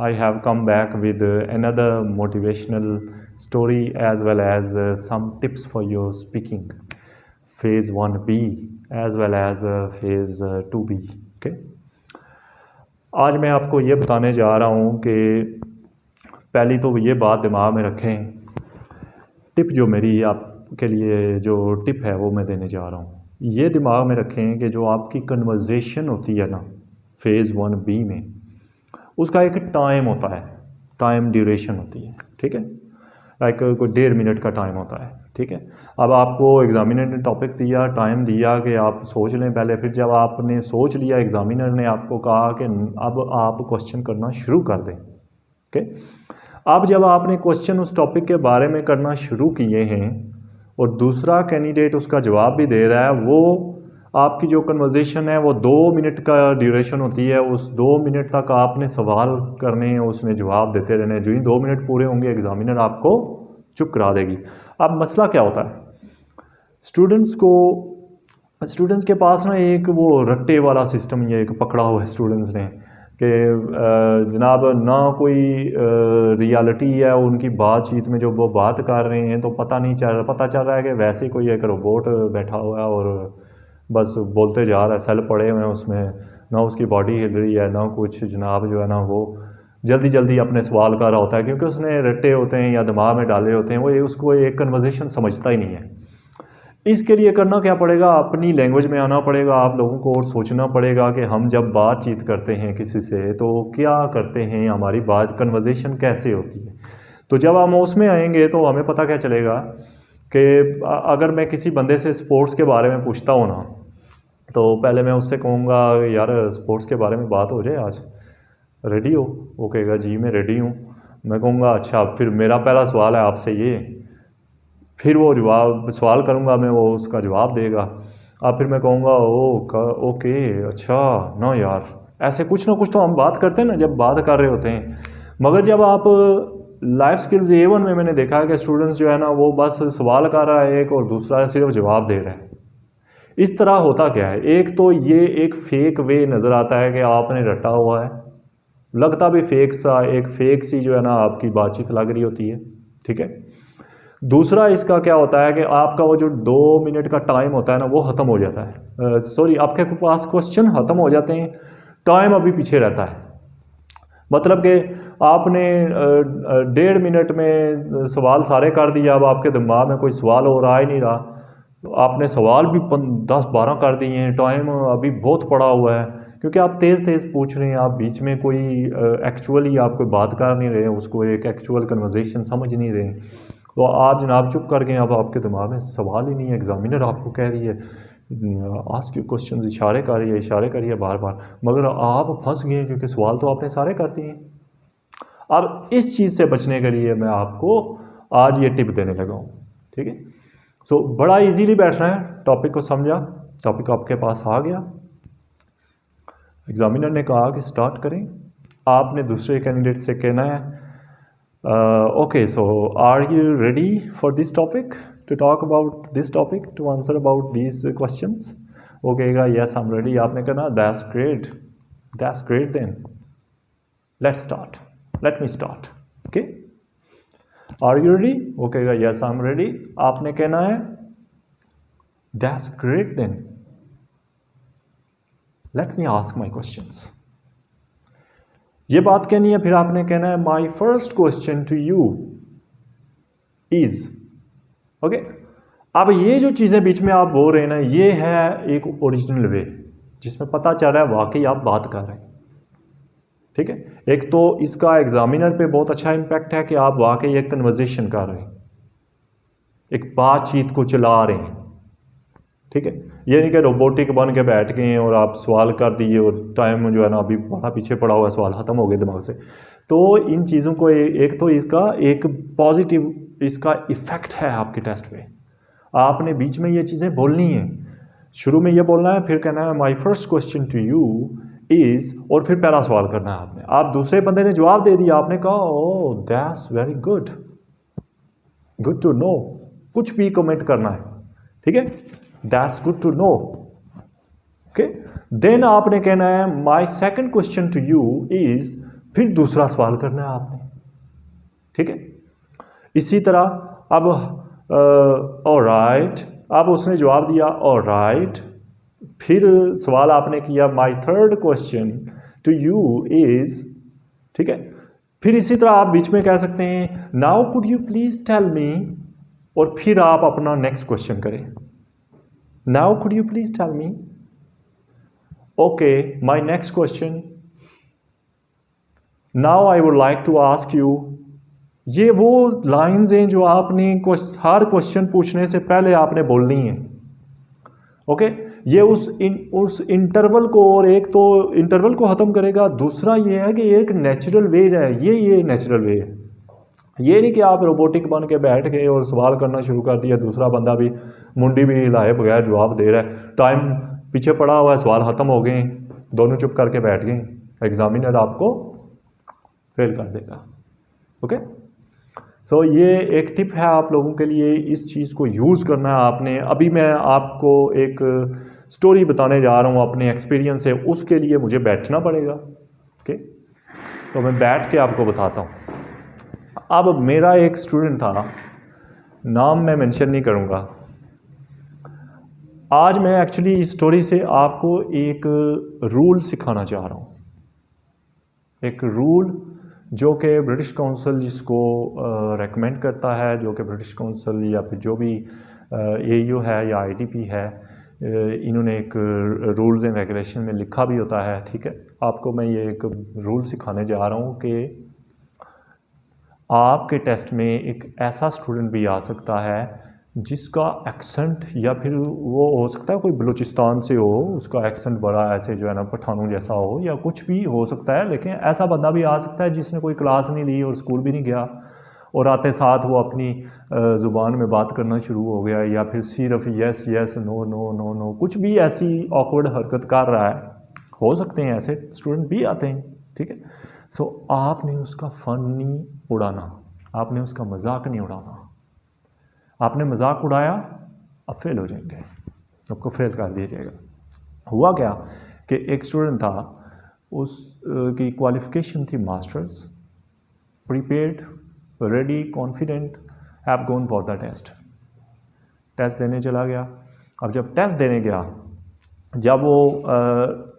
I have come back with another motivational story as well as some tips for your speaking. Phase 1B as well as phase 2B. Okay. आज मैं आपको ये बताने जा रहा हूँ कि पहली तो ये बात दिमाग में रखें, टिप जो मेरी आपके लिए जो टिप है वो मैं देने जा रहा हूँ, ये दिमाग में रखें कि जो आपकी कन्वर्जेशन होती है ना फेज़ 1B में, उसका एक टाइम होता है, टाइम ड्यूरेशन होती है, ठीक है। लाइक कोई 1.5 मिनट का टाइम होता है, ठीक है। अब आपको एग्जामिनर ने टॉपिक दिया, टाइम दिया कि आप सोच लें पहले, फिर जब आपने सोच लिया एग्जामिनर ने आपको कहा कि अब आप क्वेश्चन करना शुरू कर दें, ओके। अब जब आपने क्वेश्चन उस टॉपिक के बारे में करना शुरू किए हैं और दूसरा कैंडिडेट उसका जवाब भी दे रहा है, वो आपकी जो कन्वर्जेशन है वो 2 मिनट का ड्यूरेशन होती है। उस 2 मिनट तक आपने सवाल करने हैं, उसने जवाब देते रहने। जो ही 2 मिनट पूरे होंगे एग्जामिनर आपको चुप करा देगी। अब मसला क्या होता है, स्टूडेंट्स के पास ना एक वो रट्टे वाला सिस्टम ये एक पकड़ा हुआ है स्टूडेंट्स ने कि जनाब ना कोई रियलिटी है उनकी बातचीत में, जो वो बात कर रहे हैं तो पता चल रहा है कि वैसे कोई एक रोबोट बैठा हुआ है और बस बोलते जा रहा है, सेल पड़े हुए हैं उसमें, ना उसकी बॉडी हिल रही है ना कुछ। जनाब जो है ना वो जल्दी अपने सवाल कर रहा होता है, क्योंकि उसने रट्टे होते हैं या दिमाग में डाले होते हैं, वो उसको एक कन्वर्सेशन समझता ही नहीं है। इसके लिए करना क्या पड़ेगा, अपनी लैंग्वेज में आना पड़ेगा आप लोगों को और सोचना पड़ेगा कि हम जब बातचीत करते हैं किसी से तो क्या करते हैं, हमारी बात कन्वर्सेशन कैसे होती है। तो जब हम उसमें आएंगे तो हमें पता क्या चलेगा कि अगर मैं किसी बंदे से स्पोर्ट्स के बारे में पूछता हूँ ना, तो पहले मैं उससे कहूँगा यार स्पोर्ट्स के बारे में बात हो जाए आज, रेडी हो? वो कहेगा जी मैं रेडी हूँ। मैं कहूँगा अच्छा, फिर मेरा पहला सवाल है आपसे ये, फिर वो सवाल करूँगा मैं, वो उसका जवाब देगा। अब फिर मैं कहूँगा ओके अच्छा ना यार, ऐसे कुछ ना कुछ तो हम बात करते हैं ना जब बात कर रहे होते हैं। मगर जब आप लाइफ स्किल्स A1 में मैंने देखा है कि स्टूडेंट्स जो है ना वो बस सवाल कर रहा है एक और दूसरा सिर्फ जवाब दे रहा है। इस तरह होता क्या है, एक तो ये एक फेक वे नज़र आता है कि आपने रटा हुआ है, लगता भी फेक सा, एक फेक सी जो है ना आपकी बातचीत लग रही होती है, ठीक है। दूसरा इसका क्या होता है कि आपका वो जो 2 मिनट का टाइम होता है ना वो ख़त्म हो जाता है, सॉरी आपके पास क्वेश्चन ख़त्म हो जाते हैं, टाइम अभी पीछे रहता है। मतलब कि आपने 1.5 मिनट में सवाल सारे कर दिया, अब आपके दिमाग में कोई सवाल और आ ही नहीं रहा, तो आपने सवाल भी 10-12 कर दिए हैं, टाइम अभी बहुत पड़ा हुआ है, क्योंकि आप तेज़ पूछ रहे हैं, आप बीच में कोई एक्चुअली आप कोई बात कर नहीं रहे, उसको एक एक्चुअल कन्वर्सेशन समझ नहीं रहे, तो आप जनाब चुप कर गए। अब आपके दिमाग में सवाल ही नहीं है, एग्जामिनर आपको कह रही है आस्क यू क्वेश्चन, इशारे करिए बार बार, मगर आप फंस गए क्योंकि सवाल तो आपने सारे कर दिए। अब इस चीज़ से बचने के लिए मैं आपको आज ये टिप देने लगा हूँ, ठीक है। सो बड़ा इजीली बैठना है, टॉपिक को समझा, टॉपिक आपके पास आ गया, एग्जामिनर ने कहा कि स्टार्ट करें, आपने दूसरे कैंडिडेट से कहना है okay so are you ready for this topic, to talk about this topic, to answer about these questions. वो कहेगा यस आई एम रेडी। आपने कहना that's great then let's start, let me start, okay. Are you ready? वो कहेगा yes I am ready. आपने कहना है that's great then let me ask my questions. ये बात कहनी है, फिर आपने कहना है my first question to you is, okay. अब ये जो चीज़ें बीच में आप बोल रहे हैं ना, ये है एक ओरिजिनल वे जिसमें पता चल रहा है वाकई आप बात कर रहे हैं, ठीक है। एक तो इसका एग्जामिनर पे बहुत अच्छा इम्पैक्ट है कि आप वाकई एक कन्वर्सेशन कर रहे हैं, एक बातचीत को चला रहे हैं, ठीक है। ये नहीं कि रोबोटिक बन के बैठ गए हैं और आप सवाल कर दिए और टाइम जो है ना अभी बड़ा पीछे पड़ा हुआ है, सवाल ख़त्म हो गए दिमाग से। तो इन चीज़ों को एक तो इसका एक पॉजिटिव इसका इफ़ेक्ट है आपके टेस्ट पे। आपने बीच में ये चीज़ें बोलनी है, शुरू में ये बोलना है, फिर कहना है my first question to you is, और फिर पहला सवाल करना है आपने। आप दूसरे बंदे ने जवाब दे दिया, आपने कहा oh that's very good to know, कुछ भी कमेंट करना है, ठीक है, that's good to know, okay. Then आपने कहना है my second question to you is, फिर दूसरा सवाल करना है आपने, ठीक है। इसी तरह अब ऑलराइट, अब उसने जवाब दिया ऑलराइट, फिर सवाल आपने किया my third question to you is, ठीक है। फिर इसी तरह आप बीच में कह सकते हैं now could you please tell me, और फिर आप अपना नेक्स्ट क्वेश्चन करें, now could you please tell me, okay my next question, now I would like to ask you. ये वो लाइंस हैं जो आपने हर क्वेश्चन पूछने से पहले आपने बोलनी है, ओके। ये उस इंटरवल को, और एक तो इंटरवल को ख़त्म करेगा, दूसरा ये है कि एक नेचुरल वे है, ये नेचुरल वे है। ये नहीं कि आप रोबोटिक बन के बैठ गए और सवाल करना शुरू कर दिया, दूसरा बंदा भी मुंडी भी हिलाए बगैर जवाब दे रहा है, टाइम पीछे पड़ा हुआ है, सवाल ख़त्म हो गए, दोनों चुप करके बैठ गए, एग्जामिनर आपको फेल कर देगा, ओके। सो ये एक टिप है आप लोगों के लिए, इस चीज़ को यूज़ करना है आपने। अभी मैं आपको एक स्टोरी बताने जा रहा हूँ अपने एक्सपीरियंस से, उसके लिए मुझे बैठना पड़ेगा, ओके। तो मैं बैठ के आपको बताता हूँ। अब मेरा एक स्टूडेंट था, नाम मैं मेंशन नहीं करूँगा। आज मैं एक्चुअली इस स्टोरी से आपको एक रूल सिखाना चाह रहा हूँ, एक रूल जो कि ब्रिटिश काउंसिल जिसको रेकमेंड करता है, जो कि ब्रिटिश काउंसिल या फिर जो भी AU है या ITP है, इन्होंने एक रूल्स एंड रेगुलेशन में लिखा भी होता है, ठीक है। आपको मैं ये एक रूल सिखाने जा रहा हूँ कि आपके टेस्ट में एक ऐसा स्टूडेंट भी आ सकता है जिसका एक्सेंट, या फिर वो हो सकता है कोई बलूचिस्तान से हो, उसका एक्सेंट बड़ा ऐसे जो है ना पठानों जैसा हो, या कुछ भी हो सकता है, लेकिन ऐसा बंदा भी आ सकता है जिसने कोई क्लास नहीं ली और स्कूल भी नहीं गया, और आते साथ वो अपनी ज़ुबान में बात करना शुरू हो गया, या फिर सिर्फ yes yes no no no no कुछ भी ऐसी ऑकवर्ड हरकत कर रहा है। हो सकते हैं ऐसे स्टूडेंट भी आते हैं, ठीक है। सो आपने उसका फ़न नहीं उड़ाना, आपने उसका मजाक नहीं उड़ाना। आपने मजाक उड़ाया, अब फेल हो जाएंगे, आपको फेल कर दिया जाएगा। हुआ क्या कि एक स्टूडेंट था, उसकी क्वालिफ़िकेशन थी masters, prepared, ready, confident, have gone for the test. Test देने चला गया। अब जब टेस्ट देने गया, जब वो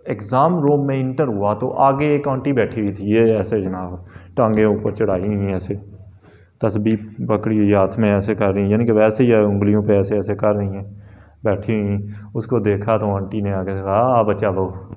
एग्ज़ाम रूम में इंटर हुआ तो आगे एक आंटी बैठी हुई थी, ये ऐसे जनाब टांगे ऊपर चढ़ाई हुई ऐसे, तस्बीह पकड़ी हुई हाथ में ऐसे कर रही हैं, यानी कि वैसे ही उंगलियों पे ऐसे ऐसे कर रही हैं बैठी हुई। उसको देखा तो आंटी ने आके कहा आ बच्चा बहू,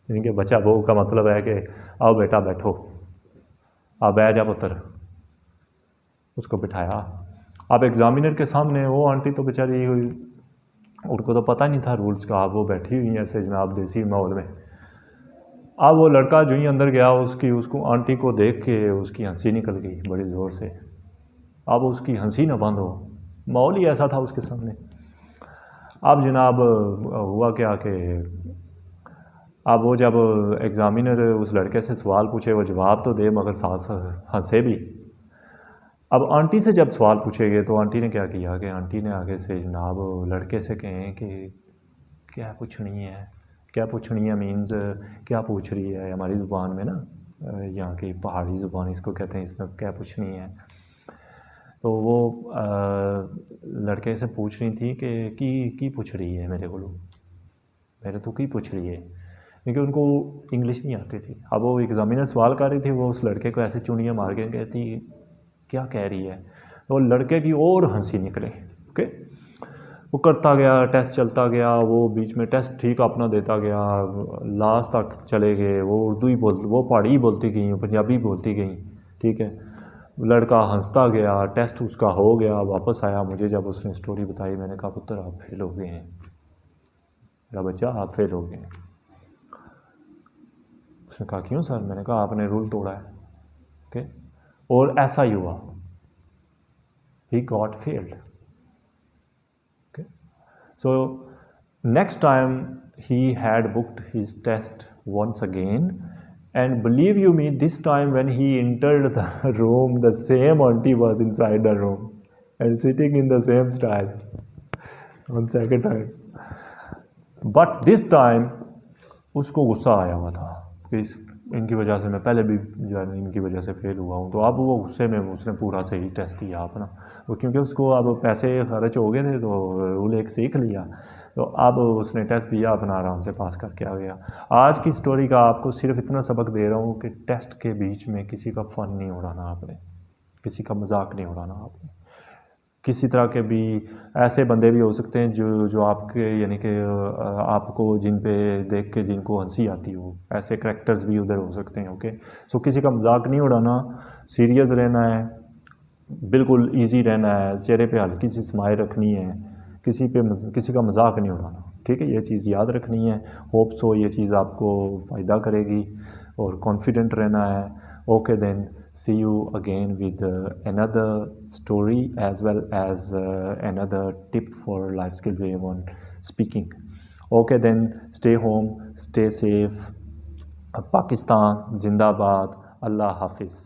यानी कि बच्चा बहू का मतलब है कि आओ बेटा बैठो, आप बैठ जा पुत्र। उसको बिठाया। अब एग्ज़ामिनर के सामने वो आंटी तो बेचारी, उनको तो पता नहीं था रूल्स का, अब वो बैठी हुई ऐसे जनाब देसी माहौल में। अब वो लड़का जो ही अंदर गया, उसको आंटी को देख के उसकी हंसी निकल गई बड़ी ज़ोर से। अब उसकी हंसी ना बंद हो, माहौल ही ऐसा था उसके सामने। अब जनाब हुआ क्या कि अब वो जब एग्ज़ामिनर उस लड़के से सवाल पूछे, वो जवाब तो दे मगर साथ हंसे भी। अब आंटी से जब सवाल पूछे गए तो आंटी ने क्या किया कि आंटी ने आगे से जनाब लड़के से कहें कि क्या पूछनी है, क्या पूछनी है मीन्स क्या पूछ रही है, हमारी ज़ुबान में ना, यहाँ की पहाड़ी ज़ुबान इसको कहते हैं, इसमें क्या पूछनी है। तो वो लड़के से पूछ रही थी कि की पूछ रही है मेरे तो की पूछ रही है, क्योंकि उनको इंग्लिश नहीं आती थी। अब वो एग्ज़ामिनर सवाल कर रही थी, वो उस लड़के को ऐसे चुनियाँ मार के कहती क्या कह रही है, तो लड़के की और हंसी निकले। ओके, वो करता गया, टेस्ट चलता गया, वो बीच में टेस्ट ठीक अपना देता गया, लास्ट तक चले गए। वो उर्दू ही वो पहाड़ी बोलती गई, पंजाबी बोलती गई, ठीक है। लड़का हंसता गया, टेस्ट उसका हो गया, वापस आया। मुझे जब उसने स्टोरी बताई, मैंने कहा पुत्र आप फेल हो गए हैं, मेरा बच्चा आप फेल हो गए हैं। उसने कहा क्यों सर? मैंने कहा आपने रूल तोड़ा है। ओके, और ऐसा ही हुआ, he got failed. Okay, so next time he had booked his test once again, and believe you me, this time when he entered the room, the same auntie was inside the room and sitting in the same style on second time. But this time उसको गुस्सा आया हुआ था कि इनकी वजह से मैं पहले भी जो है इनकी वजह से फेल हुआ हूँ। तो अब वो गुस्से में उसने पूरा सही टेस्ट दिया अपना, वो क्योंकि उसको अब पैसे खर्च हो गए थे तो रूल एक सीख लिया, तो अब उसने टेस्ट दिया अपना आराम से पास करके आ गया। आज की स्टोरी का आपको सिर्फ इतना सबक दे रहा हूँ कि टेस्ट के बीच में किसी का फ़न नहीं उड़ाना आपने, किसी का मजाक नहीं उड़ाना आपने। किसी तरह के भी ऐसे बंदे भी हो सकते हैं जो आपके यानी कि आपको जिन पे देख के जिनको हंसी आती हो, ऐसे करैक्टर्स भी उधर हो सकते हैं। ओके, सो किसी का मजाक नहीं उड़ाना, सीरियस रहना है, बिल्कुल इजी रहना है, चेहरे पे हल्की सी स्माइल रखनी है, किसी का मजाक नहीं उड़ाना। ठीक है, ये चीज़ याद रखनी है। होप सो ये चीज़ आपको फ़ायदा करेगी और कॉन्फिडेंट रहना है। Okay then, see you again with another story as well as another tip for life skills A1 speaking. Okay then, stay home, stay safe. Pakistan Zindabad. Allah Hafiz.